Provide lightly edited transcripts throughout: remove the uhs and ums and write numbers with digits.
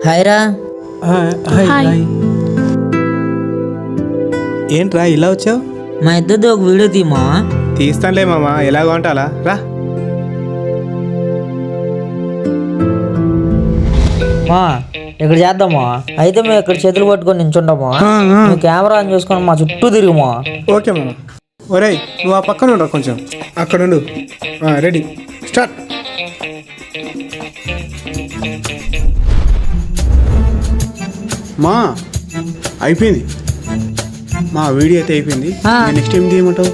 Hi రా. Hi. ఏంట్రా ఇలా వచ్చావు? మా ఇద్దరిది ఒక వీడియో తీమా. తీస్తానులే మామ, ఎలాగో అంటే అలా రా. మా ఇక్కడ చేద్దామా? అయితే మేము ఇక్కడ చేతులు పట్టుకొని నించుంటామా? నువ్వు కెమెరా ఆన్ చేసుకొని మా చుట్టూ తిరుగుమా. ఓకే మామ. ఒరేయ్ నువ్వు ఆ పక్కన ఉండరా, కొంచెం అక్కడ ఉండు. Ready, start. మా అయిపోయింది, మా వీడియో అయితే అయిపోయింది. నెక్స్ట్ ఏం తీయమంటావు?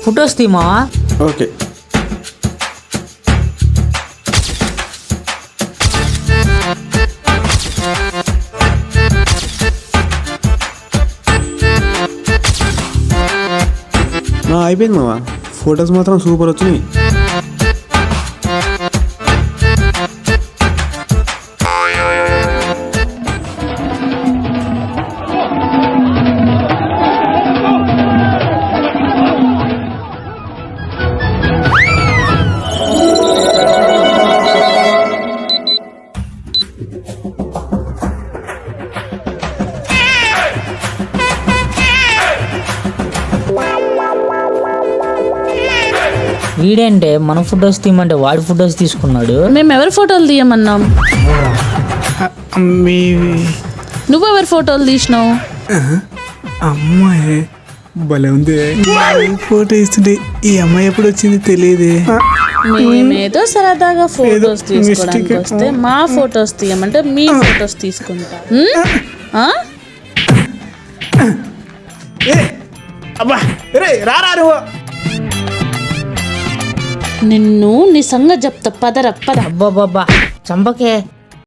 ఫొటోస్ తీమా. ఓకే. అయిపోయింది మామ, ఫొటోస్ మాత్రం సూపర్ వచ్చినాయి. వీడేంటే మన ఫొటోస్ తీయమంటే వాడి ఫొటోస్ తీసుకున్నాడు. మేము ఎవరి ఫోటోలు తీయమన్నాం? నువ్వెవరి ఫోటోలు తీసినావు? అమ్మాయి భలే ఉంది, ఫోటో ఇస్తుంటే ఈ అమ్మాయి ఎప్పుడు వచ్చింది తెలియదే. మేమేదో సరదాగా ఫోటోస్ తీసుకోవడానికి వస్తే మా ఫోటోస్ తీయమంటే మీ ఫోటోస్ తీసుకుంటా. నిన్ను నీ సంగతి చెప్తా, పదర పద. అబ్బాబ్బా చంపకే.